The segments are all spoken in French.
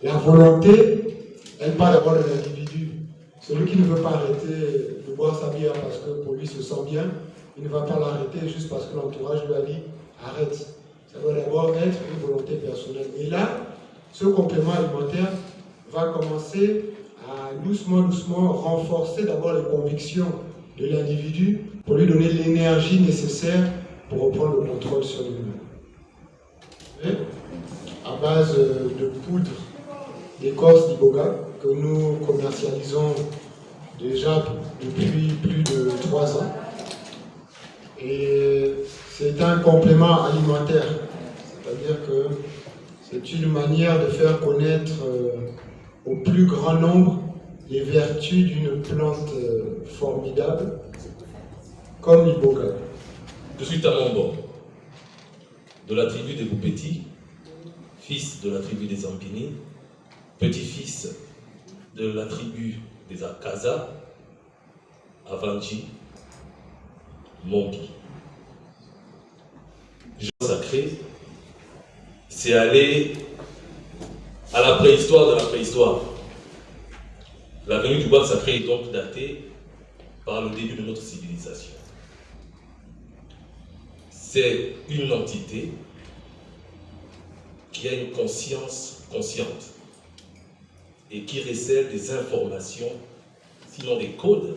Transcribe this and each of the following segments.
La volonté, elle part d'abord de l'individu. Celui qui ne veut pas arrêter de boire sa bière parce que pour lui se sent bien, il ne va pas l'arrêter juste parce que l'entourage lui a dit arrête. Ça doit d'abord être une volonté personnelle. Et là, ce complément alimentaire va commencer à doucement renforcer d'abord les convictions de l'individu pour lui donner l'énergie nécessaire pour reprendre le contrôle sur lui-même. À base de poudre d'écorce d'iboga que nous commercialisons déjà depuis plus de 3 ans. Et c'est un complément alimentaire, c'est-à-dire que c'est une manière de faire connaître au plus grand nombre les vertus d'une plante formidable comme l'iboga. Je suis Tamambo, de la tribu des Boupétis, fils de la tribu des Ampini, petit-fils de la tribu des Akaza, Avanchi, Mongi. Jean sacré, c'est aller à la préhistoire de la préhistoire. La venue du bois sacré est donc datée par le début de notre civilisation. C'est une entité qui a une conscience consciente et qui recèle des informations, sinon des codes.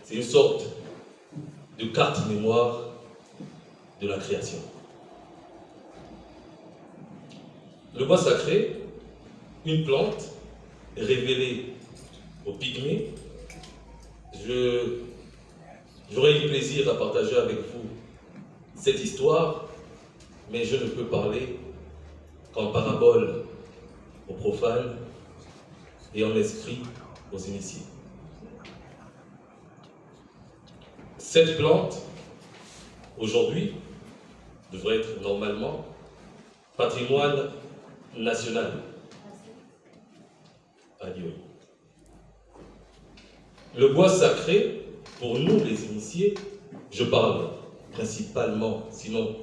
C'est une sorte de carte mémoire de la création. Le bois sacré, une plante révélée aux pygmées. J'aurais eu plaisir à partager avec vous cette histoire, mais je ne peux parler qu'en parabole aux profanes et en esprit aux initiés. Cette plante, aujourd'hui, devrait être normalement patrimoine national. Adieu. Le bois sacré, pour nous les initiés, je parle principalement, sinon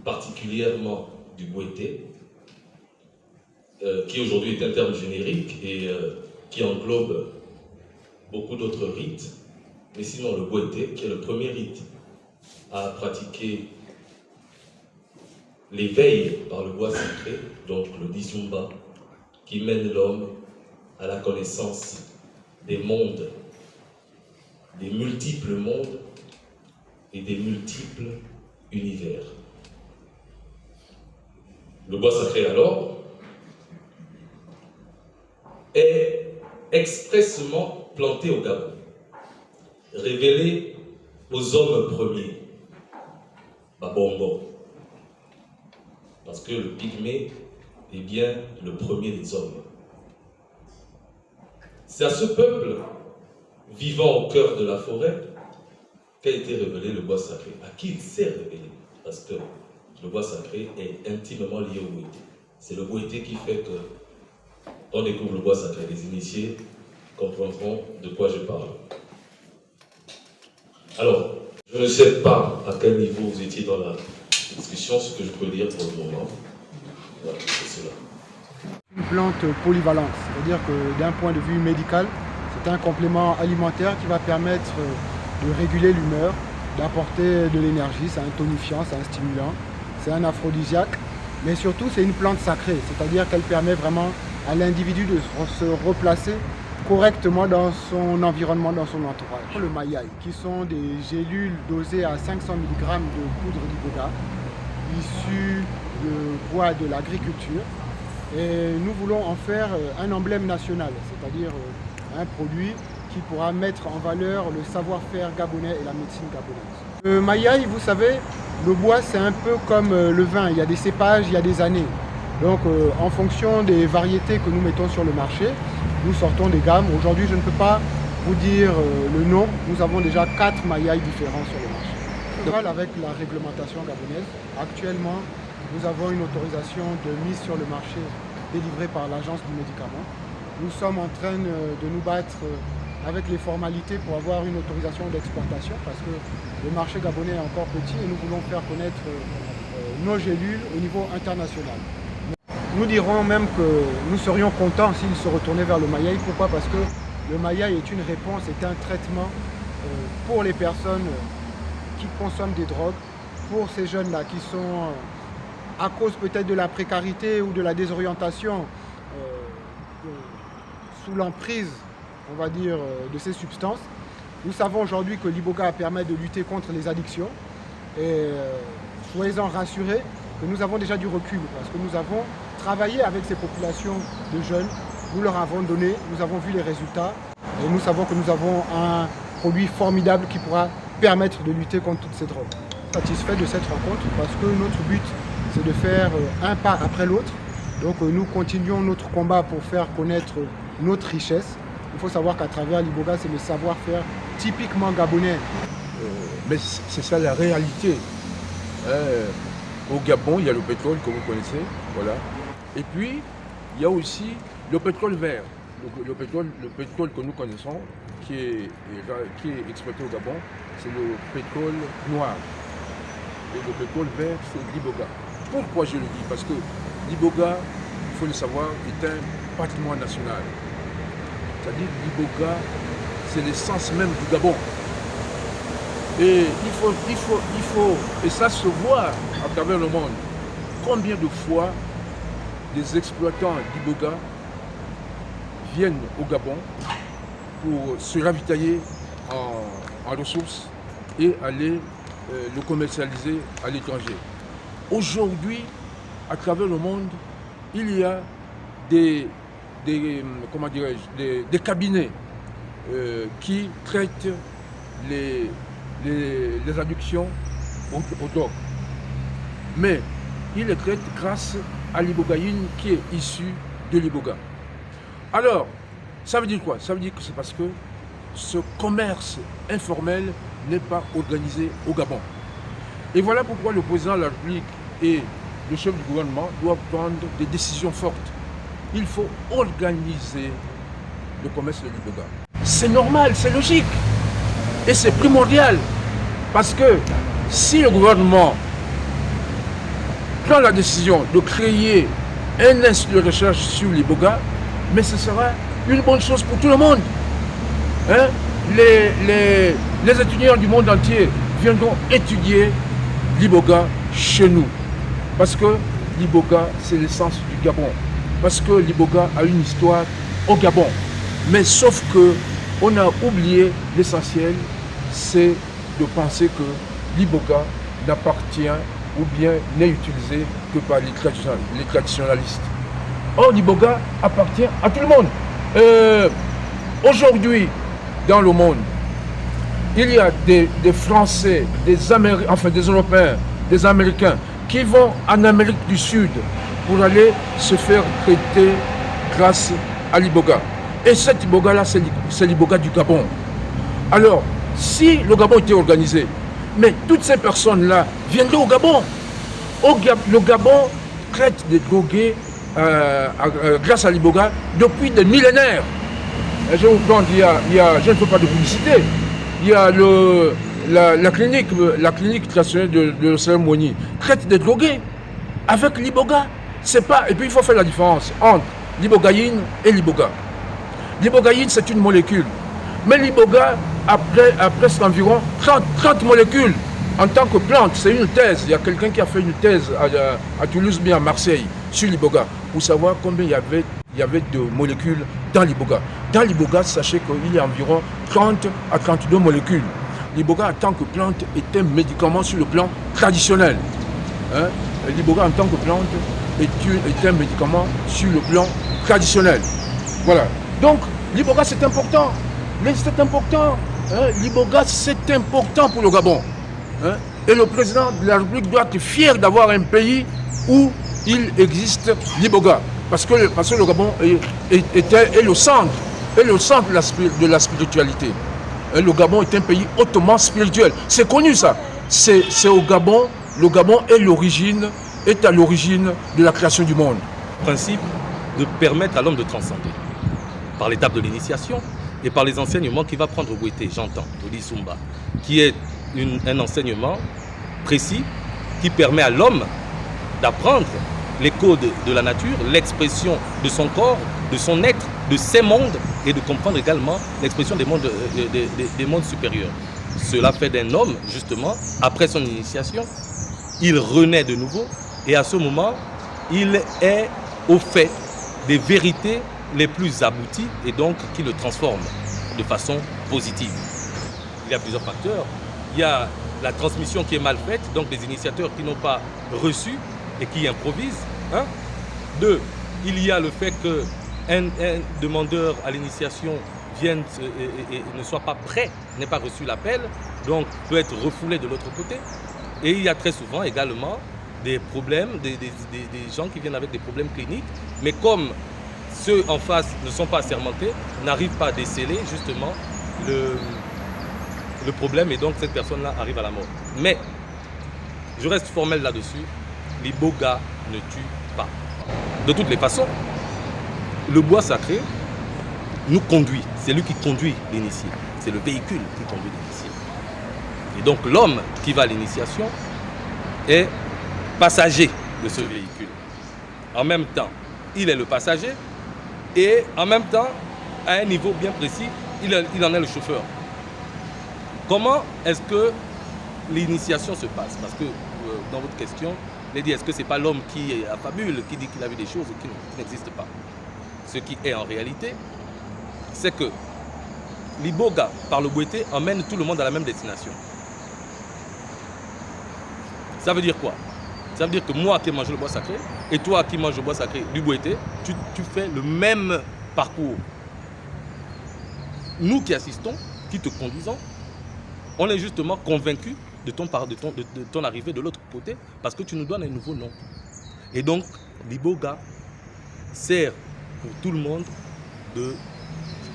particulièrement du boité, qui aujourd'hui est un terme générique et qui englobe beaucoup d'autres rites, mais sinon le boité, qui est le premier rite à pratiquer l'éveil par le bois sacré, donc le Dizumba, qui mène l'homme à la connaissance des mondes, des multiples mondes et des multiples univers. Le bois sacré alors est expressément planté au Gabon, révélé aux hommes premiers, Babongo, parce que le pygmée est bien le premier des hommes. C'est à ce peuple vivant au cœur de la forêt qu'a été révélé le bois sacré. À qui il s'est révélé? Parce que le bois sacré est intimement lié au boité. C'est le boité qui fait que on découvre le bois sacré. Les initiés comprendront de quoi je parle. Alors, je ne sais pas à quel niveau vous étiez dans la discussion, ce que je peux dire pour le moment. Voilà, c'est cela. Une plante polyvalente, c'est-à-dire que d'un point de vue médical, c'est un complément alimentaire qui va permettre de réguler l'humeur, d'apporter de l'énergie, c'est un tonifiant, c'est un stimulant, c'est un aphrodisiaque, mais surtout c'est une plante sacrée, c'est-à-dire qu'elle permet vraiment à l'individu de se replacer correctement dans son environnement, dans son entourage. Le maïaï, qui sont des gélules dosées à 500 mg de poudre d'iboga, issues de bois de l'agriculture. Et nous voulons en faire un emblème national, c'est-à-dire un produit qui pourra mettre en valeur le savoir-faire gabonais et la médecine gabonaise. Le maïaï, vous savez, le bois c'est un peu comme le vin, il y a des cépages, il y a des années. Donc en fonction des variétés que nous mettons sur le marché, nous sortons des gammes. Aujourd'hui je ne peux pas vous dire le nom, nous avons déjà 4 maïaïs différents sur le marché. Avec la réglementation gabonaise, actuellement nous avons une autorisation de mise sur le marché délivrée par l'Agence du médicament. Nous sommes en train de nous battre avec les formalités pour avoir une autorisation d'exportation parce que le marché gabonais est encore petit et nous voulons faire connaître nos gélules au niveau international. nous dirons même que nous serions contents s'ils se retournaient vers le Mayaï. Pourquoi? Parce que le Mayaï est une réponse, est un traitement pour les personnes qui consomment des drogues, pour ces jeunes-là qui sont, à cause peut-être de la précarité ou de la désorientation, sous l'emprise, on va dire, de ces substances. Nous savons aujourd'hui que l'Iboga permet de lutter contre les addictions et soyez-en rassurés que nous avons déjà du recul parce que nous avons travaillé avec ces populations de jeunes, nous leur avons donné, nous avons vu les résultats et nous savons que nous avons un produit formidable qui pourra permettre de lutter contre toutes ces drogues. Satisfait de cette rencontre parce que notre but c'est de faire un pas après l'autre. Donc nous continuons notre combat pour faire connaître notre richesse. Il faut savoir qu'à travers l'Iboga, c'est le savoir-faire typiquement gabonais. Mais c'est ça la réalité. Au Gabon, il y a le pétrole que vous connaissez, voilà. Et puis, il y a aussi le pétrole vert. Le pétrole que nous connaissons, qui est exploité au Gabon, c'est le pétrole noir. Et le pétrole vert, c'est l'Iboga. Pourquoi je le dis? Parce que l'Iboga, il faut le savoir, est un patrimoine national. C'est-à-dire que l'Iboga, c'est l'essence même du Gabon. Et il faut, et ça se voit à travers le monde, combien de fois des exploitants d'Iboga viennent au Gabon pour se ravitailler en ressources et aller le commercialiser à l'étranger. Aujourd'hui, à travers le monde, il y a des cabinets qui traitent les addictions aux drogues. Mais ils les traitent grâce à l'ibogaïne qui est issue de l'Iboga. Alors, ça veut dire quoi? Ça veut dire que c'est parce que ce commerce informel n'est pas organisé au Gabon. Et voilà pourquoi le président de la République et le chef du gouvernement doivent prendre des décisions fortes. Il faut organiser le commerce de l'Iboga. C'est normal, c'est logique. Et c'est primordial. Parce que si le gouvernement prend la décision de créer un institut de recherche sur l'Iboga, mais ce sera une bonne chose pour tout le monde. Hein? Les étudiants du monde entier viendront étudier l'Iboga chez nous. Parce que l'Iboga, c'est l'essence du Gabon. Parce que l'Iboga a une histoire au Gabon. Mais sauf que on a oublié l'essentiel, c'est de penser que l'Iboga n'appartient ou bien n'est utilisé que par les traditionalistes. Or, l'Iboga appartient à tout le monde. Aujourd'hui, dans le monde, il y a des Français, des Européens, des Américains qui vont en Amérique du Sud pour aller se faire traiter grâce à l'Iboga. Et cet Iboga-là, c'est l'Iboga du Gabon. Alors, si le Gabon était organisé, mais toutes ces personnes-là viendraient au Gabon. Le Gabon traite des drogués grâce à l'Iboga depuis des millénaires. Et je vous prends, je ne fais pas de publicité. Il y a la clinique traditionnelle de l'Océan Moigny traite des drogués avec l'Iboga. Et puis il faut faire la différence entre l'ibogaïne et l'Iboga. L'ibogaïne, c'est une molécule. Mais l'Iboga a presque environ 30 molécules en tant que plante. C'est une thèse. Il y a quelqu'un qui a fait une thèse à Toulouse, bien à Marseille, sur l'Iboga, pour savoir combien il y avait de molécules dans l'Iboga. Dans l'Iboga, sachez qu'il y a environ 30 à 32 molécules. L'Iboga, en tant que plante, est un médicament sur le plan traditionnel. Hein? L'Iboga, en tant que plante, est un médicament sur le plan traditionnel. Voilà. Donc, l'Iboga, c'est important. Mais c'est important. Hein? L'Iboga, c'est important pour le Gabon. Hein? Et le président de la République doit être fier d'avoir un pays où il existe l'Iboga. Parce que le Gabon est le centre de la spiritualité. Le Gabon est un pays hautement spirituel. C'est connu ça. C'est au Gabon. Le Gabon est à l'origine de la création du monde. Le principe de permettre à l'homme de transcender par l'étape de l'initiation et par les enseignements qu'il va prendre au Bouété, j'entends, au Lissumba, qui est un enseignement précis qui permet à l'homme d'apprendre les codes de la nature, l'expression de son corps, de son être, de ses mondes, et de comprendre également l'expression des mondes supérieurs. Cela fait d'un homme, justement, après son initiation, il renaît de nouveau, et à ce moment, il est au fait des vérités les plus abouties, et donc qui le transforment de façon positive. Il y a plusieurs facteurs. Il y a la transmission qui est mal faite, donc des initiateurs qui n'ont pas reçu et qui improvisent. 2, il y a le fait qu'un demandeur à l'initiation vienne et ne soit pas prêt, n'ait pas reçu l'appel, donc peut être refoulé de l'autre côté. Et il y a très souvent également des problèmes, des gens qui viennent avec des problèmes cliniques, mais comme ceux en face ne sont pas assermentés, n'arrivent pas à déceler justement le problème, et donc cette personne-là arrive à la mort. Mais, je reste formel là-dessus, l'iboga ne tue pas. De toutes les façons, le bois sacré nous conduit, c'est lui qui conduit l'initié, c'est le véhicule qui conduit l'initié. Et donc l'homme qui va à l'initiation est passager de ce véhicule. En même temps, il est le passager, et en même temps, à un niveau bien précis, il en est le chauffeur. Comment est-ce que l'initiation se passe? Parce que dans votre question, il est dit, est-ce que ce n'est pas l'homme qui affabule, qui dit qu'il a vu des choses qui n'existent pas? Ce qui est en réalité, c'est que l'iboga, par le boité, emmène tout le monde à la même destination. Ça veut dire quoi? Ça veut dire que moi qui mange le bois sacré, et toi qui manges le bois sacré du boité, tu fais le même parcours. Nous qui assistons, qui te conduisons, on est justement convaincus de ton arrivée de l'autre côté, parce que tu nous donnes un nouveau nom. Et donc, l'iboga sert pour tout le monde de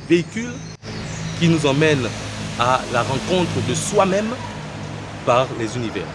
véhicule qui nous emmène à la rencontre de soi-même par les univers.